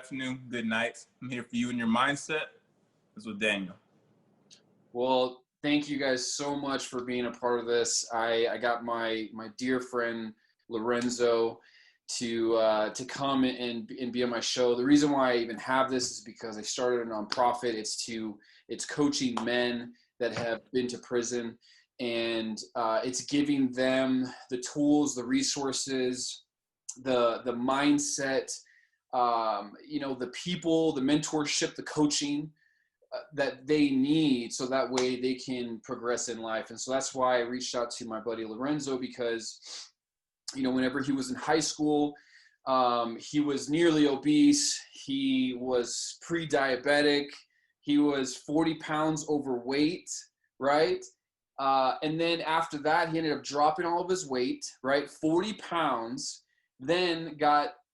afternoon, good night. I'm here for you and your mindset. This is with Daniel. Well, thank you guys so much for being a part of this. I got my dear friend Lorenzo to come and be on my show. The reason why I even have this is because I started a nonprofit. It's coaching men that have been to prison, and it's giving them the tools, the resources, the mindset, the people, the mentorship, the coaching that they need, so that way they can progress in life. And so that's why I reached out to my buddy Lorenzo, because whenever he was in high school, he was nearly obese. He was pre-diabetic. He was 40 pounds overweight, right? And then after that, he ended up dropping all of his weight, right? 40 pounds. Then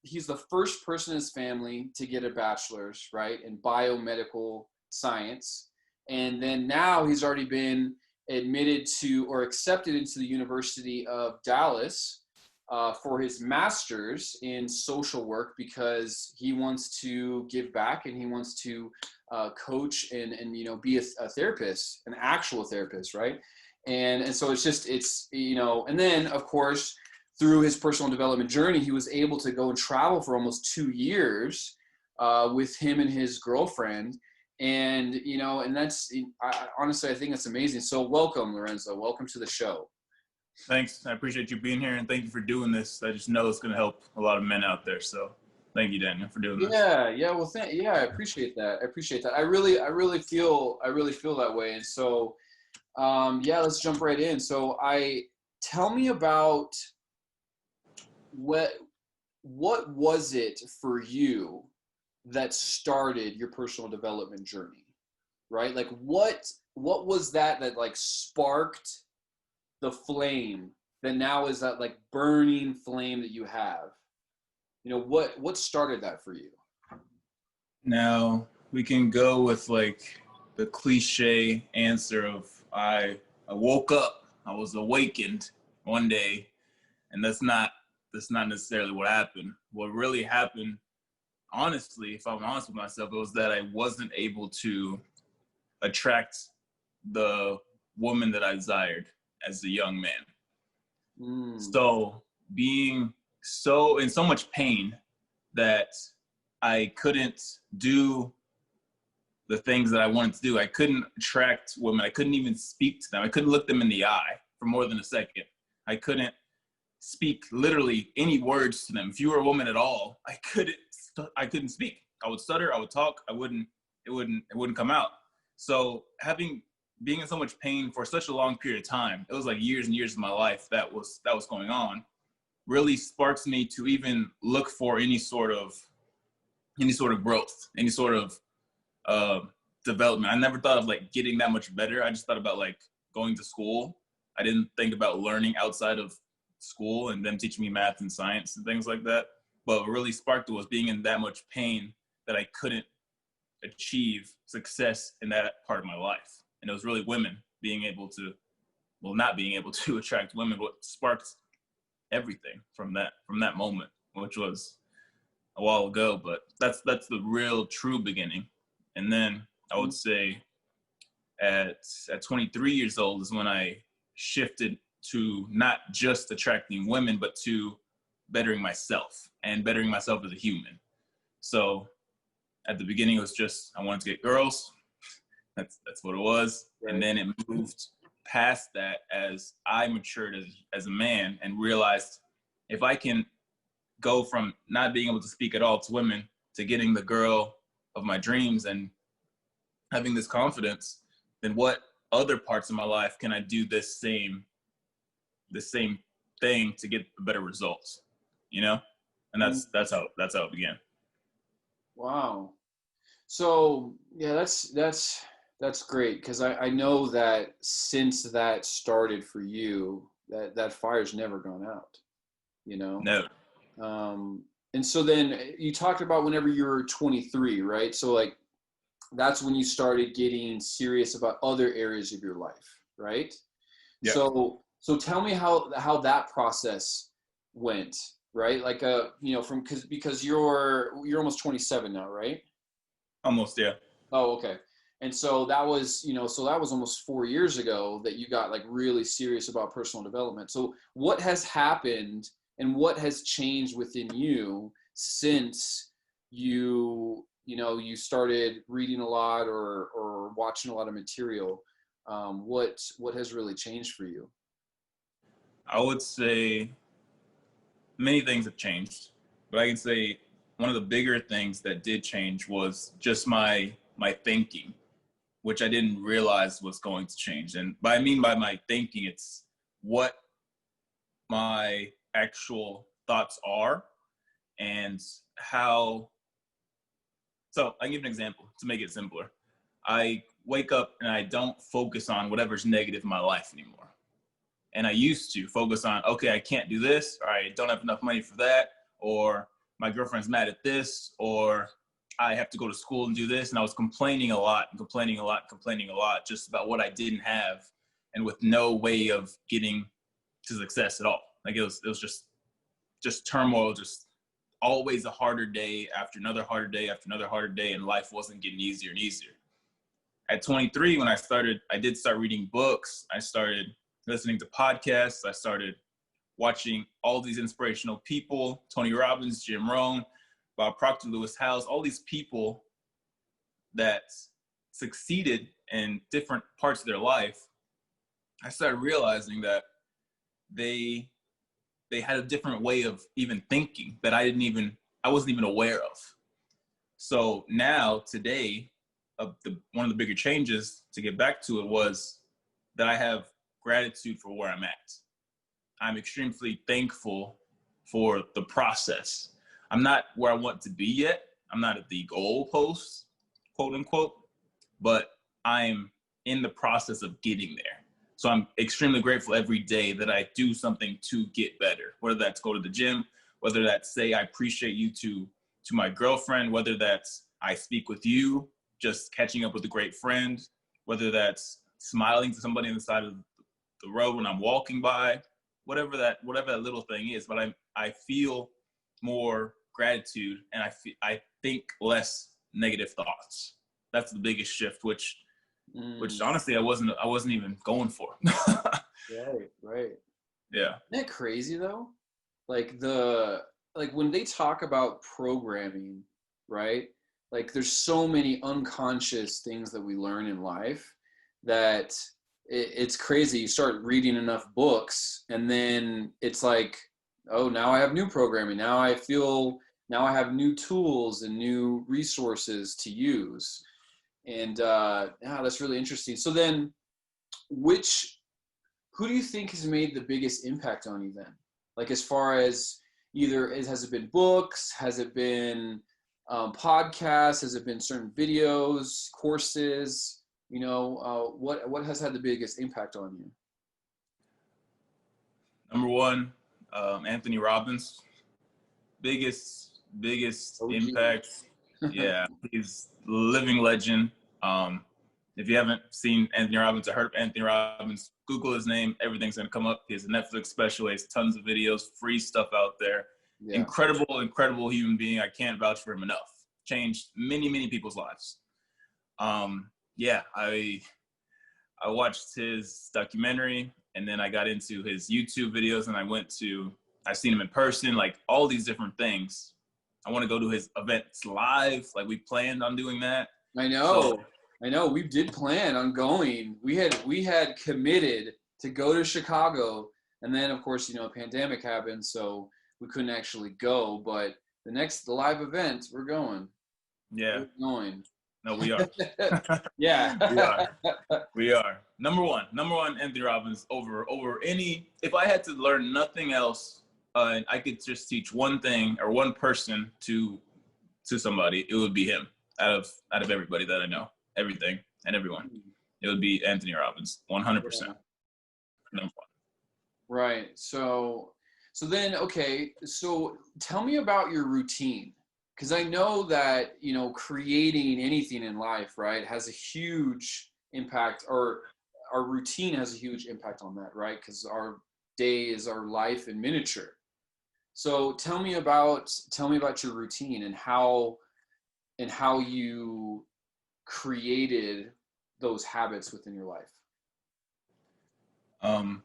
he's the first person in his family to get a bachelor's, right, in biomedical science. And then now he's already been admitted to or accepted into the University of Dallas for his master's in social work, because he wants to give back and he wants to coach and be a therapist, an actual therapist, right? And so and then of course, through his personal development journey, he was able to go and travel for almost 2 years with him and his girlfriend. And, and honestly, I think that's amazing. So welcome, Lorenzo. Welcome to the show. Thanks. I appreciate you being here, and thank you for doing this. I just know it's going to help a lot of men out there. So thank you, Daniel, for doing this. Yeah. Well, I appreciate that. I really feel that way. And so, let's jump right in. So tell me about what was it for you that started your personal development journey, right? Like what was that like sparked the flame that now is that like burning flame that you have? What started that for you? Now we can go with like the cliche answer of I woke up, I was awakened one day, and that's not necessarily what happened. What really happened, honestly, if I'm honest with myself, it was that I wasn't able to attract the woman that I desired as a young man. So being in so much pain that I couldn't do the things that I wanted to do. I couldn't attract women. I couldn't even speak to them. I couldn't look them in the eye for more than a second. I couldn't speak literally any words to them. If you were a woman at all, I couldn't speak. I would stutter, I would talk, it wouldn't come out. So being in so much pain for such a long period of time, it was like years and years of my life that was going on, really sparks me to even look for any sort of growth, any sort of development. I never thought of like getting that much better. I just thought about like going to school. I didn't think about learning outside of school and them teaching me math and science and things like that. But what really sparked it was being in that much pain that I couldn't achieve success in that part of my life. And it was really women not being able to attract women, what sparked everything from that moment, which was a while ago. But that's the real true beginning. And then I would say at 23 years old is when I shifted to not just attracting women, but to bettering myself and bettering myself as a human. So at the beginning, it was just, I wanted to get girls. That's what it was. Right. And then it moved past that as I matured as a man and realized if I can go from not being able to speak at all to women to getting the girl of my dreams and having this confidence, then what other parts of my life can I do the same thing to get better results, And that's how it began. Wow. So yeah, that's great, because I know that since that started for you, that fire's never gone out, No. And so then you talked about whenever you were 23, right? So like that's when you started getting serious about other areas of your life, right? Yeah. So tell me how that process went. right? Like you know, from because you're almost 27 now, right? Almost, yeah. Oh, okay. And so that was, you know, so that was almost 4 years ago that you got like really serious about personal development. So what has happened and what has changed within you since you know, you started reading a lot or watching a lot of material? What has really changed for you? I would say many things have changed, but I can say one of the bigger things that did change was just my thinking, which I didn't realize was going to change. And by I mean by my thinking, it's what my actual thoughts are and how. So I give an example to make it simpler. I wake up and I don't focus on whatever's negative in my life anymore. And I used to focus on, okay, I can't do this, or I don't have enough money for that, or my girlfriend's mad at this, or I have to go to school and do this. And I was complaining a lot and complaining a lot and complaining a lot just about what I didn't have and with no way of getting to success at all. Like it was just turmoil, just always a harder day after another harder day after another harder day, and life wasn't getting easier and easier. At 23, when I did start reading books. I started listening to podcasts. I started watching all these inspirational people, Tony Robbins, Jim Rohn, Bob Proctor, Lewis Howes, all these people that succeeded in different parts of their life. I started realizing that they had a different way of even thinking that I wasn't even aware of. So now today, one of the bigger changes to get back to it was that I have gratitude for where I'm at. I'm extremely thankful for the process. I'm not where I want to be yet. I'm not at the goal post, quote unquote, but I'm in the process of getting there. So I'm extremely grateful every day that I do something to get better, whether that's go to the gym, whether that's say I appreciate you to my girlfriend, whether that's I speak with you, just catching up with a great friend, whether that's smiling to somebody on the side of the road when I'm walking by, whatever that little thing is. But I feel more gratitude, and I think less negative thoughts. That's the biggest shift, which honestly I wasn't even going for. Right, right. Yeah. Isn't that crazy though? Like like when they talk about programming, right? Like there's so many unconscious things that we learn in life that it's crazy. You start reading enough books and then it's like, oh, now I have new programming. Now I have new tools and new resources to use. And yeah, that's really interesting. So then which who do you think has made the biggest impact on you then? Like as far as has it been books? Has it been podcasts? Has it been certain videos, courses? You know, what has had the biggest impact on you? Number one, Anthony Robbins, biggest OG. impact. Yeah, he's living legend. If you haven't seen Anthony Robbins or heard of Anthony Robbins, Google his name. Everything's gonna come up. He has a Netflix special. He has tons of videos, free stuff out there. Yeah. Incredible human being. I can't vouch for him enough. Changed many people's lives. Yeah, I watched his documentary, and then I got into his YouTube videos, and I've seen him in person, like all these different things. I want to go to his events live. Like we planned on doing that. I know. I know. We did plan on going. We had committed to go to Chicago, and then of course, you know, a pandemic happened, so we couldn't actually go. But the live event, we're going. Yeah. We're going. No, we are. Yeah. We are. Number one, Anthony Robbins over any. If I had to learn nothing else, and I could just teach one thing or one person to somebody, it would be him. Out of everybody that I know, everything and everyone, it would be Anthony Robbins, 100%. Number one. Right. So then, okay. So tell me about your routine, because I know that, you know, creating anything in life, right, has a huge impact, or our routine has a huge impact on that, right? Because our day is our life in miniature. So tell me about your routine and how you created those habits within your life.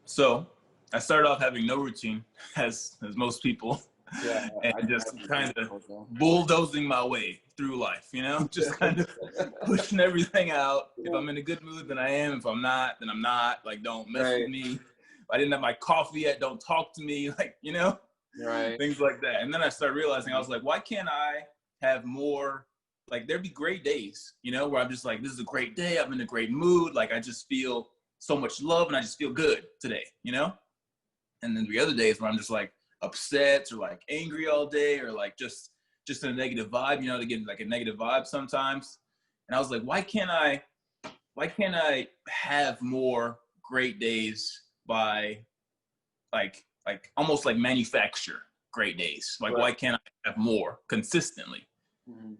So I started off having no routine, as most people, Yeah, and just kind of bulldozing my way through life, just kind of pushing everything out. If I'm in a good mood, then I am. If I'm not, then I'm not. Like, don't mess with me. If I didn't have my coffee yet, don't talk to me. Like, things like that. And then I started realizing, I was like, why can't I have more? Like, there'd be great days, where I'm just like, this is a great day. I'm in a great mood. Like, I just feel so much love and I just feel good today, And then the other days where I'm just like upset or like angry all day or like just in a negative vibe, to get like a negative vibe sometimes. And I was like, why can't I have more great days by like almost like manufacture great days? Like, why can't I have more consistently? Mm-hmm.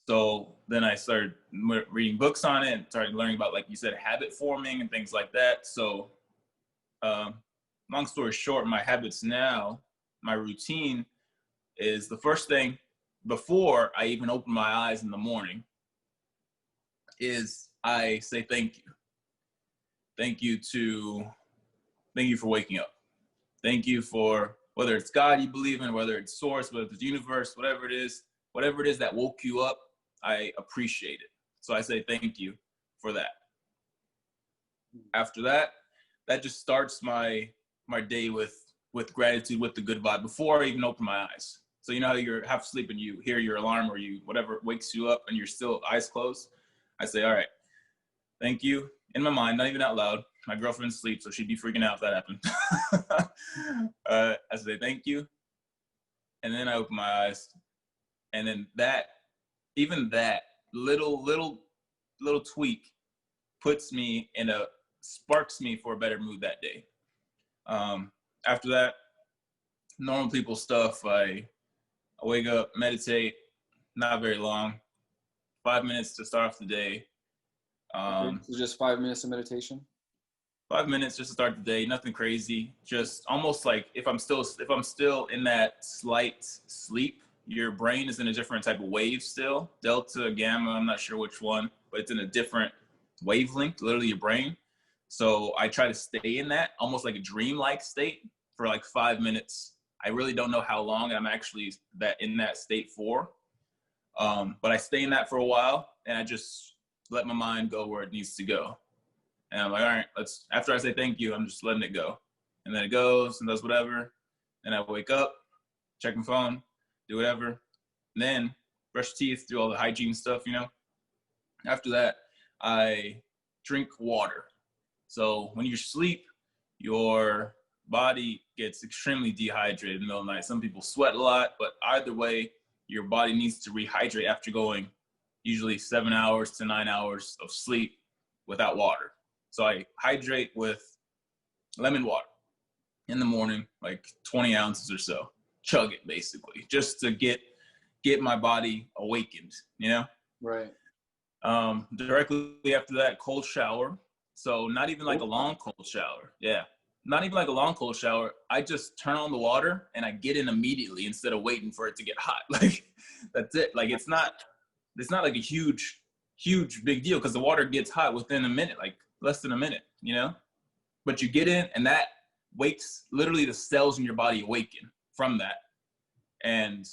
So then I started reading books on it and started learning about, like you said, habit forming and things like that. So long story short, my habits now, my routine is the first thing before I even open my eyes in the morning is I say thank you. Thank you for waking up. Thank you for, whether it's God you believe in, whether it's source, whether it's the universe, whatever it is that woke you up, I appreciate it. So I say thank you for that. After that, that just starts my day with gratitude, with the good vibe before I even open my eyes. So how you're half asleep and you hear your alarm or whatever wakes you up and you're still eyes closed. I say, all right, thank you in my mind, not even out loud. My girlfriend's asleep, so she'd be freaking out if that happened. I say thank you, and then I open my eyes, and then that little tweak sparks me for a better mood that day. After that, normal people stuff, I wake up, meditate, not very long, 5 minutes to start off the day. So just 5 minutes of meditation? 5 minutes just to start the day, nothing crazy. Just almost like if I'm still in that slight sleep, your brain is in a different type of wave still. Delta, gamma, I'm not sure which one, but it's in a different wavelength, literally your brain. So I try to stay in that, almost like a dream-like state for like 5 minutes. I really don't know how long I'm actually in that state for. But I stay in that for a while and I just let my mind go where it needs to go. And I'm like, all right, after I say thank you, I'm just letting it go. And then it goes and does whatever. Then I wake up, check my phone, do whatever. And then brush teeth, do all the hygiene stuff, After that, I drink water. So when you sleep, your body gets extremely dehydrated in the middle of the night. Some people sweat a lot, but either way, your body needs to rehydrate after going usually 7 hours to 9 hours of sleep without water. So I hydrate with lemon water in the morning, like 20 ounces or so. Chug it basically, just to get my body awakened, Right. Directly after that, cold shower. So not even like a long cold shower. Yeah. Not even like a long cold shower. I just turn on the water and I get in immediately instead of waiting for it to get hot. Like, that's it. Like, it's not like a huge big deal because the water gets hot within a minute, like less than a minute, But you get in and that wakes literally the cells in your body awaken from that. And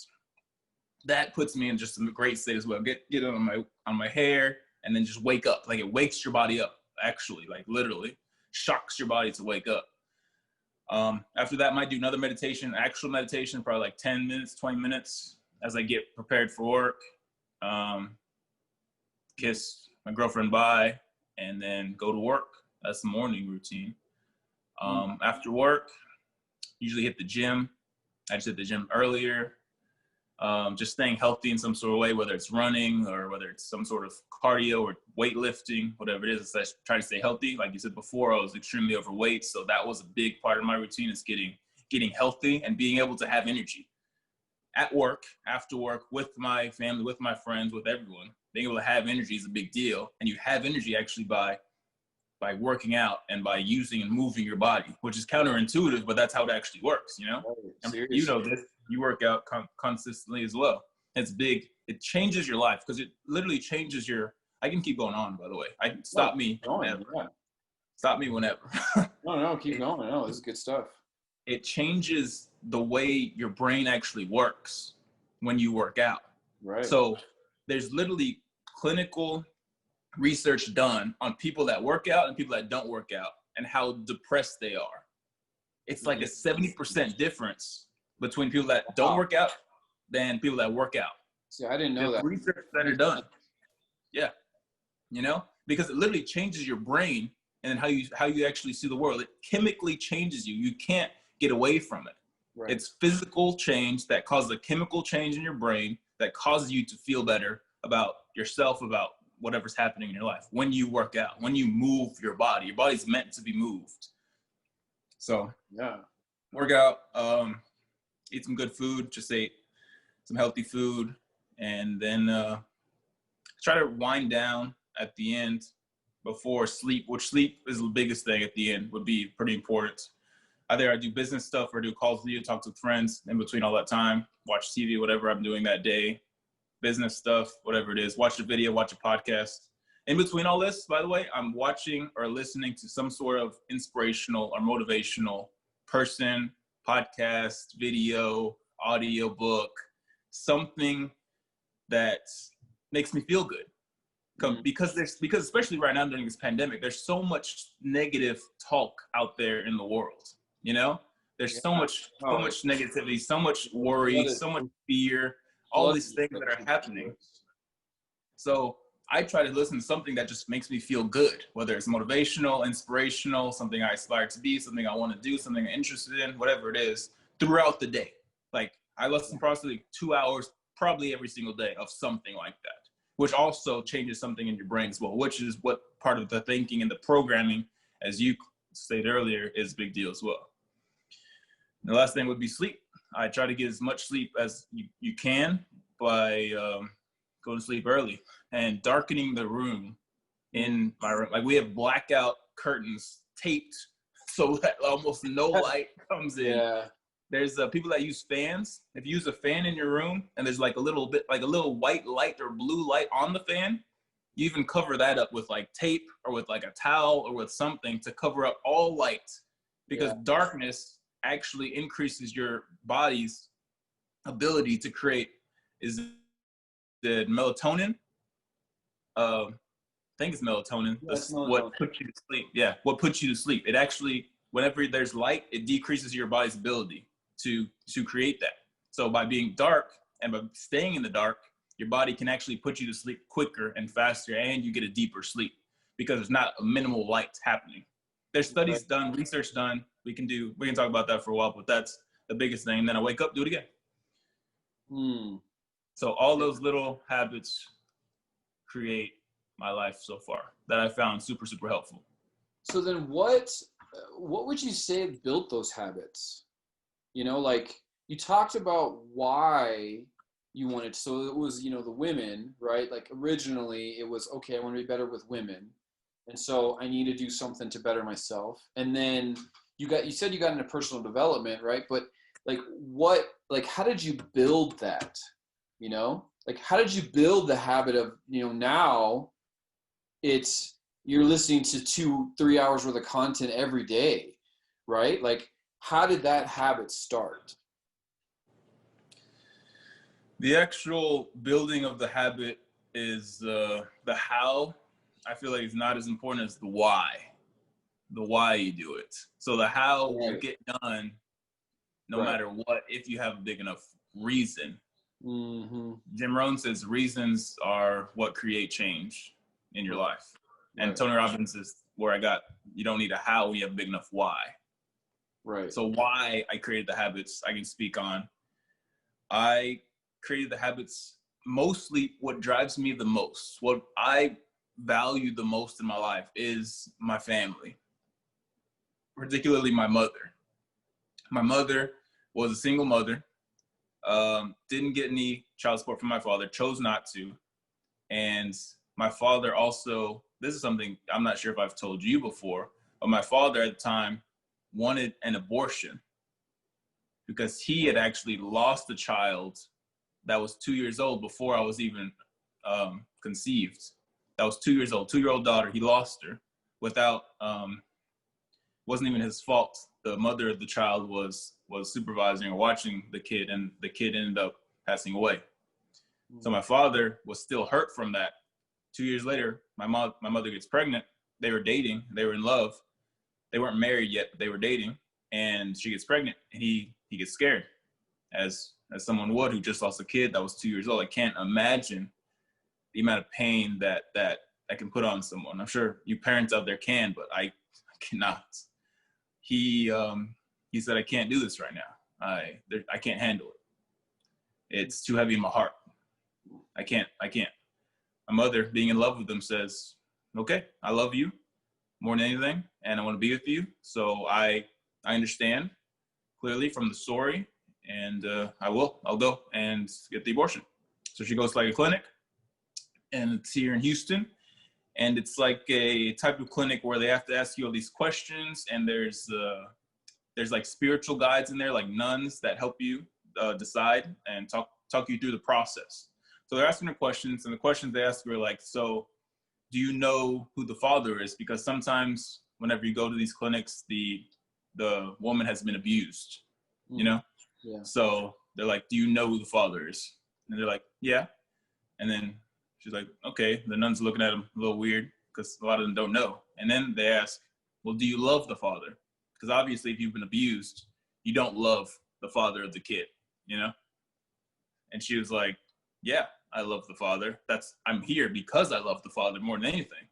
that puts me in just a great state as well. Get it on my hair and then just wake up. Like, it wakes your body up, actually, like literally shocks your body to wake up. After that, I might do another meditation, actual meditation, probably like 10 minutes, 20 minutes as I get prepared for work. Kiss my girlfriend bye, and then go to work. That's the morning routine. After work, usually hit the gym. I just hit the gym earlier. Just staying healthy in some sort of way, whether it's running or whether it's some sort of cardio or weightlifting, whatever it is. I try to stay healthy. Like you said before, I was extremely overweight, so that was a big part of my routine, is getting healthy and being able to have energy at work, after work, with my family, with my friends, with everyone. Being able to have energy is a big deal, and you have energy actually by working out and by using and moving your body, which is counterintuitive, but that's how it actually works, Right. You know this. you work out consistently as well. It's big. It changes your life because it literally changes your. I can keep going on, by the way. Stop me whenever. Yeah. Stop me whenever. No, keep going. No, this is good stuff. It changes the way your brain actually works when you work out. Right. So there's literally clinical research done on people that work out and people that don't work out and how depressed they are. It's like a 70% difference between people that don't work out than people that work out. See, I didn't know There's that. research that are done. Yeah. You know, because it literally changes your brain and how you actually see the world. It chemically changes you. You can't get away from it. Right. It's physical change that causes a chemical change in your brain that causes you to feel better about yourself, about whatever's happening in your life. When you work out, when you move your body's meant to be moved. So yeah, work out, eat some good food, just ate some healthy food, and then try to wind down at the end before sleep, which sleep is the biggest thing at the end, would be pretty important. Either I do business stuff or do calls with you, talk to friends in between all that time, watch TV, whatever I'm doing that day, business stuff, whatever it is, watch a video, watch a podcast. In between all this, by the way, I'm watching or listening to some sort of inspirational or motivational person, podcast, video, audio book, something that makes me feel good. Because especially right now during this pandemic, there's so much negative talk out there in the world. You know, there's so much negativity, so much worry, so much fear, all these things that are happening. So I try to listen to something that just makes me feel good, whether it's motivational, inspirational, something I aspire to be, something I want to do, something I'm interested in, whatever it is, throughout the day. Like I listen approximately 2 hours, probably every single day of something like that, which also changes something in your brain as well, which is what part of the thinking and the programming, as you stated earlier, is a big deal as well. And the last thing would be sleep. I try to get as much sleep as you can by going to sleep early and darkening the room in my room. Like we have blackout curtains taped so that almost no light comes in. Yeah. There's people that use fans. If you use a fan in your room and there's like a little bit, like a little white light or blue light on the fan, you even cover that up with like tape or with like a towel or with something to cover up all light, because darkness actually increases your body's ability to create the melatonin. I think it's melatonin. That's what puts you to sleep. Yeah, what puts you to sleep. It actually, whenever there's light, it decreases your body's ability to create that. So by being dark and by staying in the dark, your body can actually put you to sleep quicker and faster, and you get a deeper sleep because there's not a minimal light happening. There's studies done, research done. We can talk about that for a while, but that's the biggest thing. And then I wake up, do it again. So all those little habits create my life so far that I found super, super helpful. So then what would you say built those habits? You know, like you talked about why you wanted, so it was, you know, the women, right? Like originally it was, okay, I want to be better with women. And so I need to do something to better myself. And then you said you got into personal development, right? But how did you build that? You know, like how did you build the habit of, you know, now you're listening to 2-3 hours worth of content every day, right? Like how did that habit start? The actual building of the habit is the how. I feel like it's not as important as the why you do it. So the how will get done no matter what, if you have a big enough reason. Jim Rohn says reasons are what create change in your life. And Tony Robbins is where I got, you don't need a how when you have a big enough why. Right. So why I created the habits I can speak on. I created the habits, mostly what drives me the most, what I value the most in my life is my family, particularly my mother. My mother was a single mother, didn't get any child support from my father, chose not to. And my father also, this is something I'm not sure if I've told you before, but my father at the time wanted an abortion. because he had actually lost a child that was 2 years old before I was even conceived. That was 2 years old, 2-year-old daughter. He lost her without, wasn't even his fault. The mother of the child was supervising or watching the kid, and the kid ended up passing away. So my father was still hurt from that. 2 years later, my mother gets pregnant. They were dating. They were in love. They weren't married yet, but they were dating. And she gets pregnant, and he gets scared, as someone would who just lost a kid that was 2 years old. I can't imagine the amount of pain that can put on someone. I'm sure you parents out there can, but I cannot. He said, I can't do this right now. I can't handle it. It's too heavy in my heart. I can't. My mother, being in love with him, says, okay, I love you more than anything, and I want to be with you. So I understand clearly from the story, and I'll go and get the abortion. So she goes to like a clinic, and it's here in Houston. And it's like a type of clinic where they have to ask you all these questions, and there's like spiritual guides in there, like nuns that help you decide and talk you through the process. So they're asking her questions, and the questions they ask her are like, so do you know who the father is? Because sometimes whenever you go to these clinics, the woman has been abused, you know? Yeah. So they're like, do you know who the father is? And they're like, yeah. And then she's like, okay. The nun's looking at him a little weird because a lot of them don't know. And then they ask, well, do you love the father? Because obviously if you've been abused, you don't love the father of the kid, you know? And she was like, yeah, I love the father. I'm here because I love the father more than anything.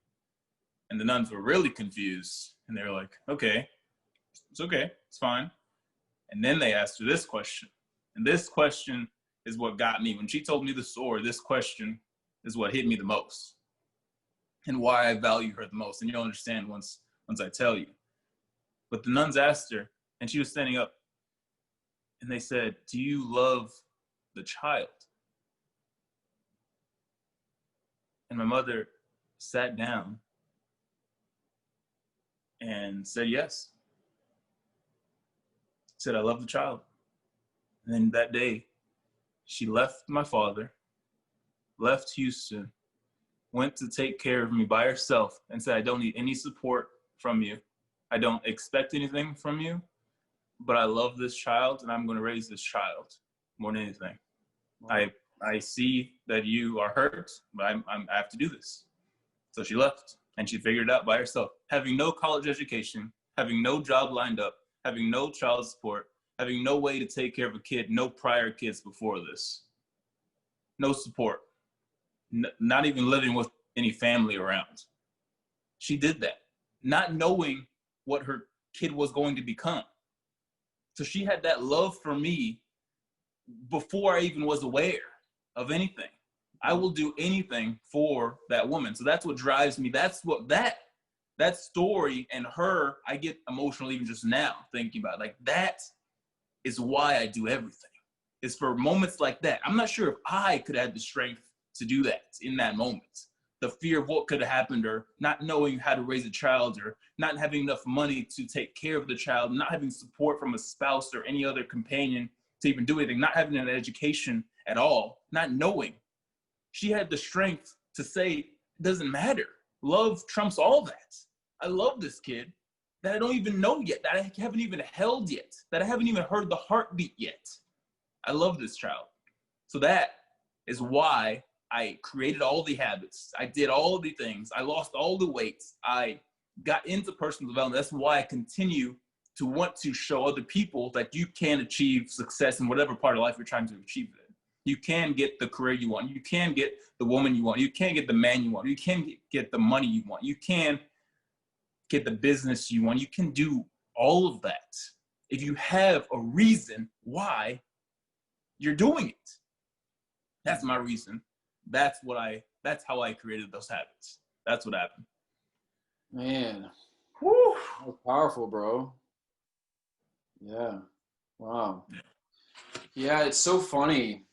And the nuns were really confused. And they were like, okay, it's fine. And then they asked her this question. And this question is what got me. When she told me the story, this question is what hit me the most and why I value her the most. And you'll understand once I tell you. But the nuns asked her, and she was standing up, and they said, do you love the child? And my mother sat down and said, yes. Said, I love the child. And then that day, she left my father, left Houston, went to take care of me by herself, and said, I don't need any support from you. I don't expect anything from you, but I love this child, and I'm going to raise this child more than anything. Wow. I see that you are hurt, but I have to do this. So she left, and she figured it out by herself, having no college education, having no job lined up, having no child support, having no way to take care of a kid, no prior kids before this, no support, not even living with any family around. She did that, not knowing what her kid was going to become. So she had that love for me before I even was aware of anything. I will do anything for that woman. So that's what drives me. That's what that story and her, I get emotional even just now thinking about it. Like that is why I do everything. It's for moments like that. I'm not sure if I could have the strength to do that in that moment. The fear of what could have happened, or not knowing how to raise a child, or not having enough money to take care of the child, not having support from a spouse or any other companion to even do anything, not having an education at all, not knowing. She had the strength to say, it doesn't matter. Love trumps all that. I love this kid that I don't even know yet, that I haven't even held yet, that I haven't even heard the heartbeat yet. I love this child. So that is why I created all the habits. I did all the things. I lost all the weight. I got into personal development. That's why I continue to want to show other people that you can achieve success in whatever part of life you're trying to achieve it. You can get the career you want. You can get the woman you want. You can get the man you want. You can get the money you want. You can get the business you want. You can do all of that if you have a reason why you're doing it. That's my reason. That's how I created those habits. That's what happened. Man, whew, that's powerful, bro. Yeah. Wow. Yeah, it's so funny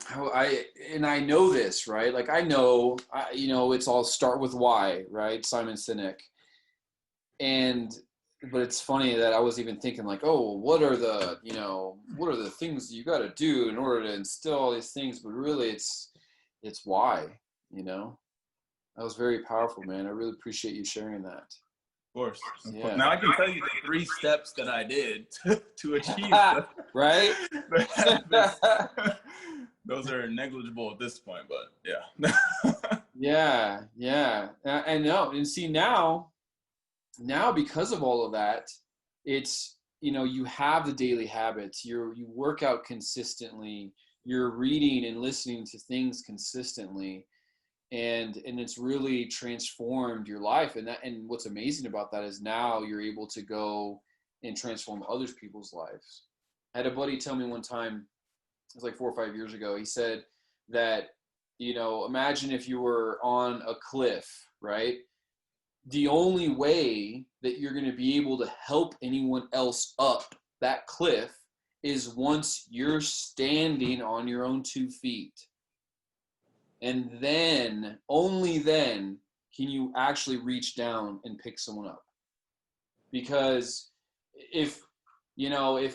how I know this, right? Like I know, it's all start with why, right? Simon Sinek. And but it's funny that I was even thinking like, oh, what are the, what are the things you got to do in order to instill all these things? But really it's why, that was very powerful, man. I really appreciate you sharing that. Of course. Of course. Yeah. Now I can tell you the 3 steps that I did to achieve that. Right? Those are negligible at this point, but yeah. Yeah. I know. And see now because of all of that, it's, you have the daily habits. You work out consistently. You're reading and listening to things consistently. And it's really transformed your life. And what's amazing about that is now you're able to go and transform other people's lives. I had a buddy tell me one time, it was like 4 or 5 years ago, he said that, imagine if you were on a cliff, right? The only way that you're going to be able to help anyone else up that cliff is once you're standing on your own 2 feet. And then, only then, can you actually reach down and pick someone up. Because if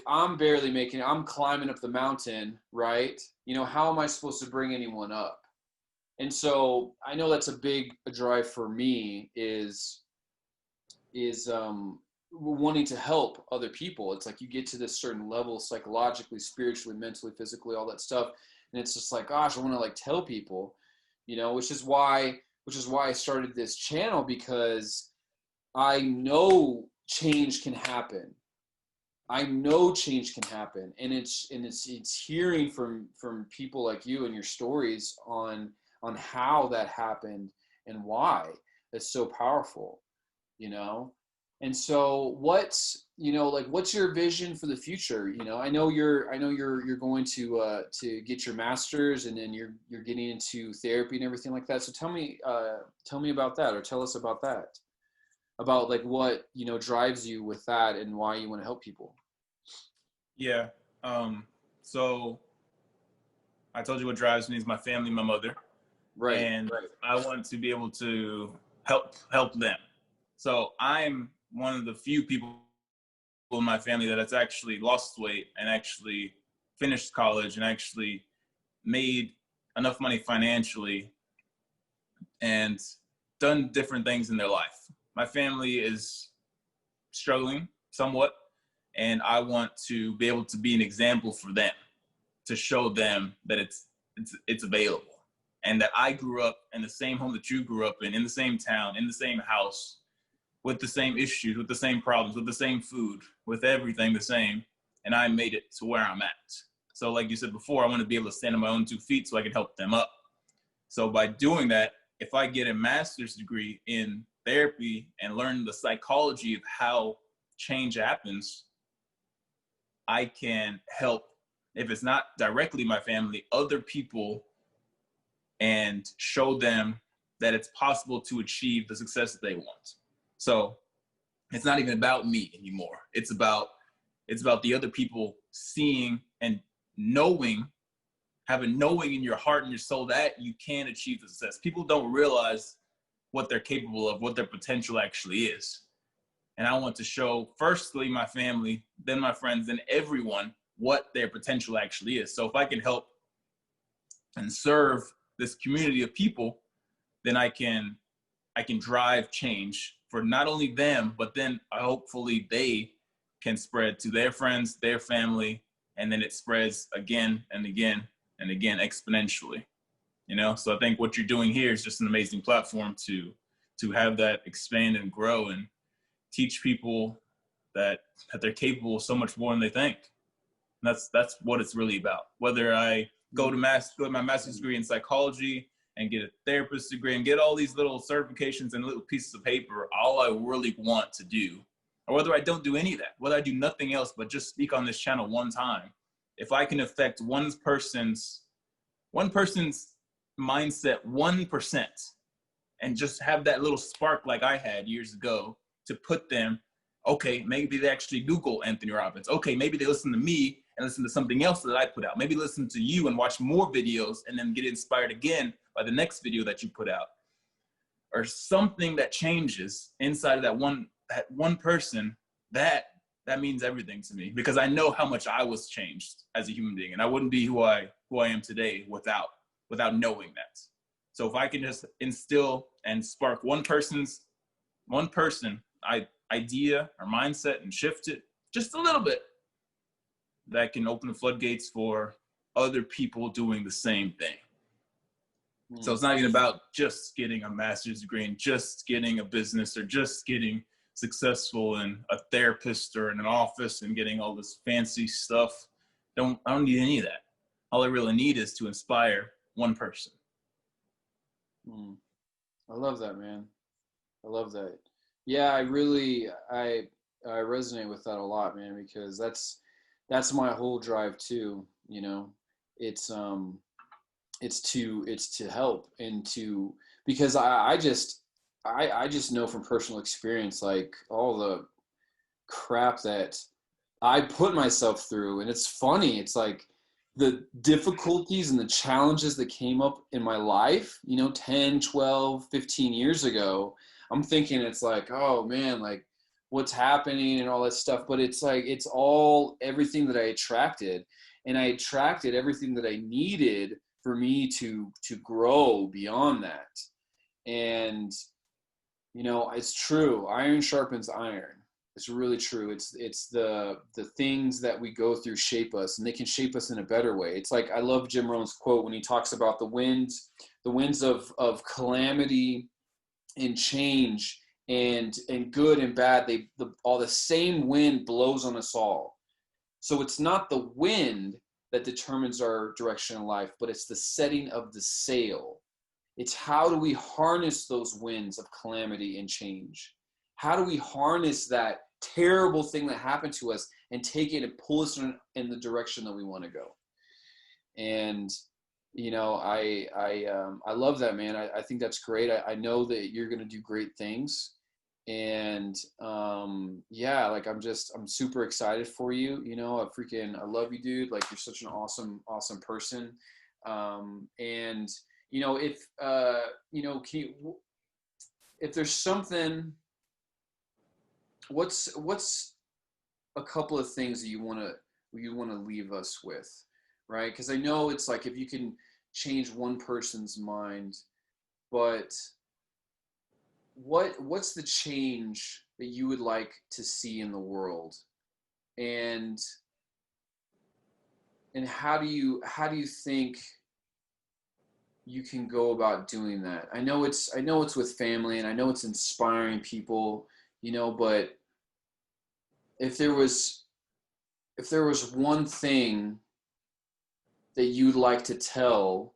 I'm barely making it, I'm climbing up the mountain, right? How am I supposed to bring anyone up? And so I know that's a drive for me is wanting to help other people. It's like you get to this certain level psychologically, spiritually, mentally, physically, all that stuff. And it's just like, gosh, I want to like tell people, which is why I started this channel, because I know change can happen. And it's hearing from people like you and your stories on how that happened and why. It's so powerful, And so what's your vision for the future? I know you're going to get your master's, and then you're getting into therapy and everything like that. So tell me about that, or tell us about that, about like what, drives you with that and why you want to help people. Yeah. So I told you what drives me is my family, my mother. Right. And I want to be able to help them. So I'm one of the few people in my family that has actually lost weight and actually finished college and actually made enough money financially and done different things in their life. My family is struggling somewhat, and I want to be able to be an example for them, to show them that it's available, and that I grew up in the same home that you grew up in the same town, in the same house, with the same issues, with the same problems, with the same food, with everything the same, and I made it to where I'm at. So like you said before, I want to be able to stand on my own 2 feet so I can help them up. So by doing that, if I get a master's degree in therapy and learn the psychology of how change happens, I can help, if it's not directly my family, other people, and show them that it's possible to achieve the success that they want. So it's not even about me anymore. It's about the other people seeing and knowing, having knowing in your heart and your soul that you can achieve the success. People don't realize what they're capable of, what their potential actually is. And I want to show, firstly, my family, then my friends, then everyone, what their potential actually is. So if I can help and serve this community of people, then I can drive change for not only them, but then hopefully they can spread to their friends, their family, and then it spreads again and again and again exponentially. So I think what you're doing here is just an amazing platform to have that expand and grow and teach people that they're capable of so much more than they think. And that's what it's really about. Whether I go to my master's degree in psychology and get a therapist degree and get all these little certifications and little pieces of paper, all I really want to do, or whether I don't do any of that, whether I do nothing else but just speak on this channel one time, if I can affect one person's mindset 1%, and just have that little spark like I had years ago to put them, okay, maybe they actually Google Anthony Robbins. Okay, maybe they listen to me and listen to something else that I put out. Maybe listen to you and watch more videos and then get inspired again by the next video that you put out. Or something that changes inside of that one person that means everything to me, because I know how much I was changed as a human being, and I wouldn't be who I am today without knowing that. So if I can just instill and spark one person idea or mindset and shift it just a little bit, that can open the floodgates for other people doing the same thing. So it's not even about just getting a master's degree and just getting a business or just getting successful in a therapist or in an office and getting all this fancy stuff. I don't need any of that. All I really need is to inspire one person. I love that, man. I love that. Yeah, I resonate with that a lot, man, because that's my whole drive too. You know, it's to help and to, because I just know from personal experience, like all the crap that I put myself through. And it's funny, it's like the difficulties and the challenges that came up in my life, 10, 12, 15 years ago. I'm thinking it's like, oh man, like what's happening and all that stuff. But it's like, it's all everything that I attracted, and I attracted everything that I needed for me to grow beyond that. And, it's true. Iron sharpens iron. It's really true. It's the things that we go through shape us, and they can shape us in a better way. It's like, I love Jim Rohn's quote when he talks about the winds of calamity and change and good and bad. All the same wind blows on us all. So it's not the wind that determines our direction in life, but it's the setting of the sail. It's how do we harness those winds of calamity and change? How do we harness that terrible thing that happened to us and take it and pull us in the direction that we want to go? And, I love that, man. I think that's great. I know that you're going to do great things. And like I'm super excited for you. I love you, dude. Like, you're such an awesome person. And if there's something, what's a couple of things that you want to leave us with, right? Because I know it's like, if you can change one person's mind, but what's the change that you would like to see in the world, and how do you think you can go about doing that? I know it's with family, and I know it's inspiring people, but if there was one thing that you'd like to tell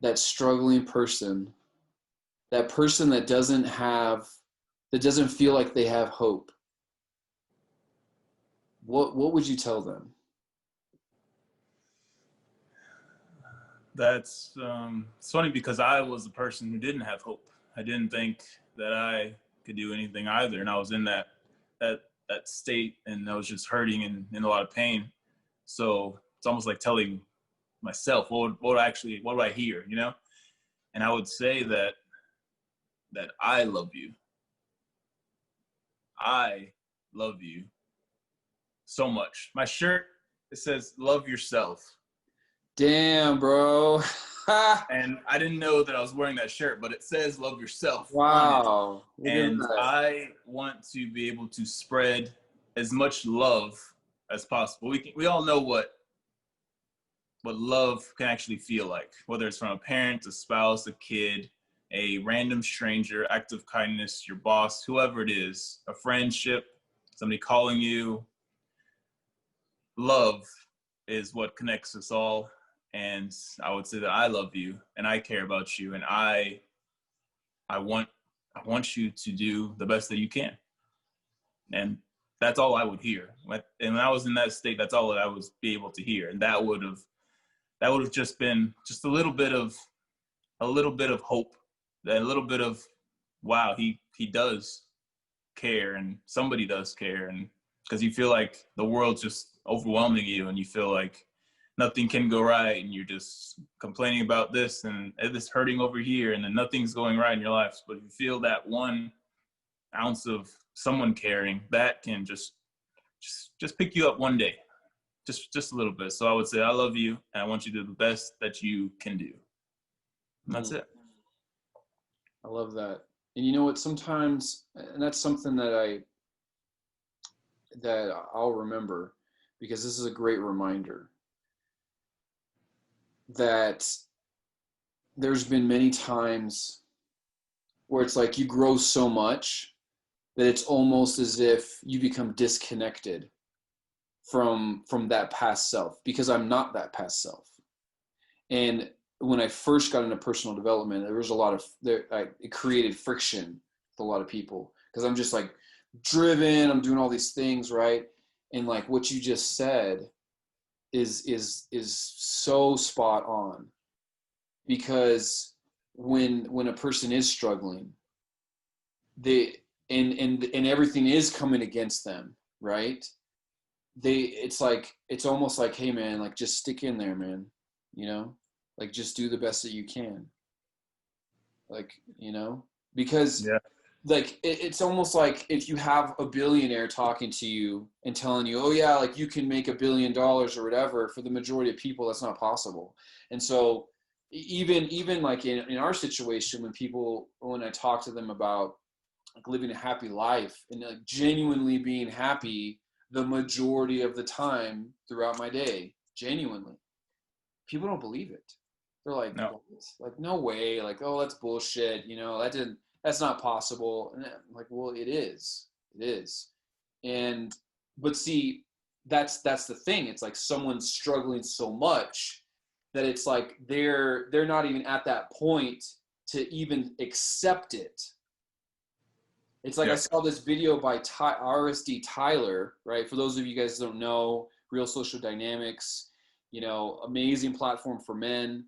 that struggling person, that person that doesn't feel like they have hope, what would you tell them? That's it's funny, because I was the person who didn't have hope. I didn't think that I could do anything either, and I was in that state, and I was just hurting and in a lot of pain. So it's almost like telling myself, what do I hear, And I would say that I love you. I love you so much. My shirt, it says "Love Yourself." Damn, bro. And I didn't know that I was wearing that shirt, but it says "Love Yourself" Wow. on it. And I want to be able to spread as much love as possible. We all know what love can actually feel like, whether it's from a parent, a spouse, a kid, a random stranger, act of kindness, your boss, whoever it is, a friendship, somebody calling you. Love is what connects us all. And I would say that I love you, and I care about you, and I want you to do the best that you can. And that's all I would hear. And when I was in that state, that's all that I would be able to hear. And that would have just been just a little bit of hope, a little bit of, wow, he does care, and somebody does care. And because you feel like the world's just overwhelming you, and you feel like nothing can go right, and you're just complaining about this and this hurting over here, and then nothing's going right in your life. But if you feel that one ounce of someone caring, that can just pick you up one day, just a little bit. So I would say I love you, and I want you to do the best that you can do. And that's it. I love that. And you know what? Sometimes, and that's something that I'll remember, because this is a great reminder that there's been many times where it's like you grow so much that it's almost as if you become disconnected from that past self, because I'm not that past self. And when I first got into personal development, there was a lot of it created friction with a lot of people, because I'm just like driven, I'm doing all these things, right? And like what you just said is so spot on, because when a person is struggling, and everything is coming against them, right? It's almost like, hey man, like just stick in there, man, like just do the best that you can, like, because Yeah. like it's almost like if you have a billionaire talking to you and telling you, oh yeah, like you can make $1 billion or whatever, for the majority of people that's not possible. And so even like in our situation, when I talk to them about like living a happy life and like genuinely being happy the majority of the time throughout my day, genuinely, people don't believe it. They're like, No. what? Like, no way. Like, oh, that's bullshit. That's not possible. And I'm like, well, it is. It is. But see, that's the thing. It's like someone's struggling so much that it's like they're not even at that point to even accept it. It's like, Yeah. I saw this video by RSD Tyler, right? For those of you guys who don't know, Real Social Dynamics, amazing platform for men.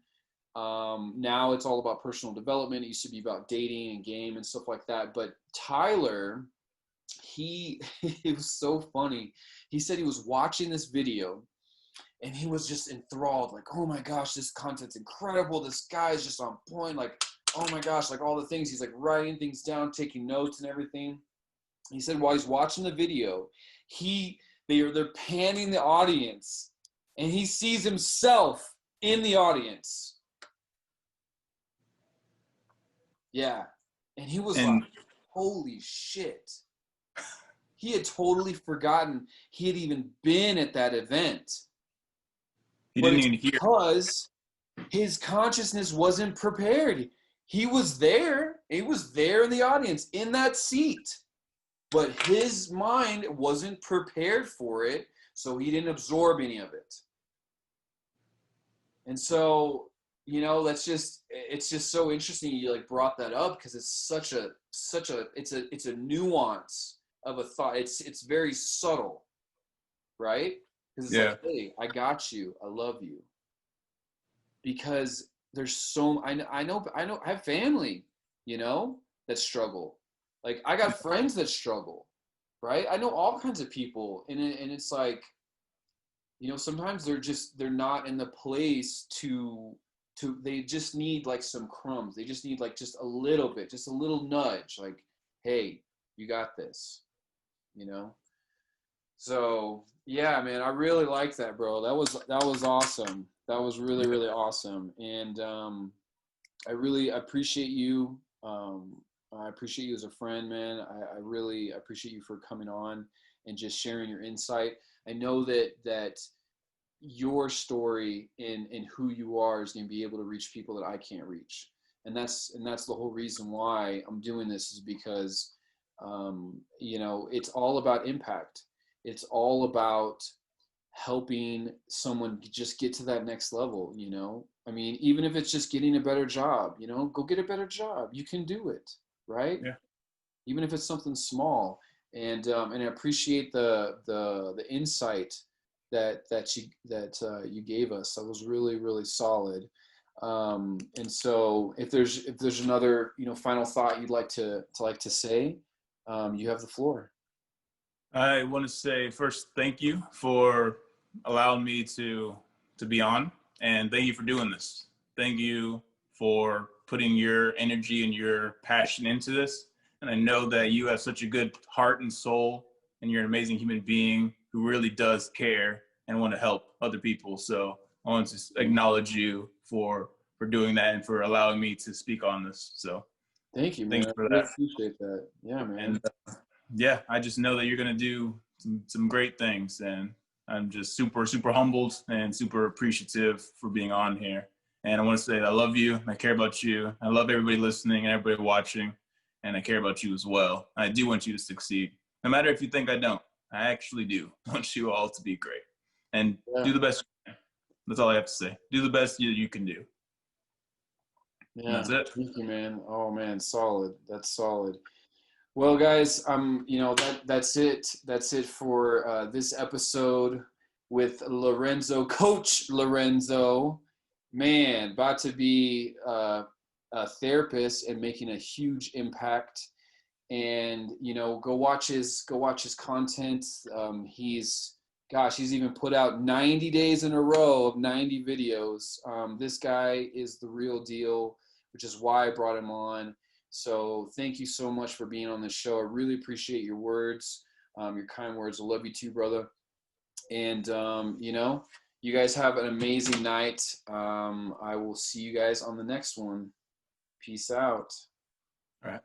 Now it's all about personal development. It used to be about dating and game and stuff like that. But Tyler, it was so funny. He said he was watching this video and he was just enthralled, like, oh my gosh, this content's incredible. This guy is just on point. Like, oh my gosh, like all the things. He's like writing things down, taking notes and everything. He said while he's watching the video, they're panning the audience and he sees himself in the audience. Yeah. And he was like, holy shit. He had totally forgotten he had even been at that event. He didn't even hear. Because his consciousness wasn't prepared. He was there. He was there in the audience, in that seat. But his mind wasn't prepared for it, so he didn't absorb any of it. And so, it's just so interesting you like brought that up, because it's it's a nuance of a thought. It's very subtle, right? Because it's like, hey, I got you, I love you. Because there's I know I have family, that struggle. Like I got friends that struggle, right? I know all kinds of people, and it's like, sometimes they're not in the place to they just need like some crumbs. They just need like just a little bit, just a little nudge, like, hey, you got this, So yeah, man, I really like that, bro. That was awesome. That was really, really awesome. And I really appreciate you. I appreciate you as a friend, man. I really appreciate you for coming on and just sharing your insight. I know that your story and who you are is going to be able to reach people that I can't reach. And that's the whole reason why I'm doing this, is because, it's all about impact. It's all about helping someone just get to that next level. I mean, even if it's just getting a better job, go get a better job. You can do it, right? Yeah. Even if it's something small. And I appreciate the insight that you gave us. That was really, really solid. And so if there's another, final thought you'd like to say, you have the floor. I want to say first, thank you for allowing me to be on, and thank you for doing this. Thank you for putting your energy and your passion into this. And I know that you have such a good heart and soul, and you're an amazing human being who really does care and want to help other people. So I want to acknowledge you for doing that and for allowing me to speak on this. So Thank you, man. thanks I for really that. appreciate that. Yeah, man. And yeah, I just know that you're going to do some great things. And I'm just super, super humbled and super appreciative for being on here. And I want to say I love you. I care about you. I love everybody listening and everybody watching. And I care about you as well. I do want you to succeed. No matter if you think I don't, I actually do want you all to be great. And do the best you can. That's all I have to say. Do the best you can do. And Yeah. that's it. Thank you, man. Oh man, solid. That's solid. Well, guys, that's it. That's it for this episode with Lorenzo, Coach Lorenzo. Man, about to be a therapist and making a huge impact. And go watch his content. He's even put out 90 days in a row of 90 videos. This guy is the real deal, which is why I brought him on. So thank you so much for being on the show. I really appreciate your words, your kind words. I love you too, brother. And, you guys have an amazing night. I will see you guys on the next one. Peace out. All right.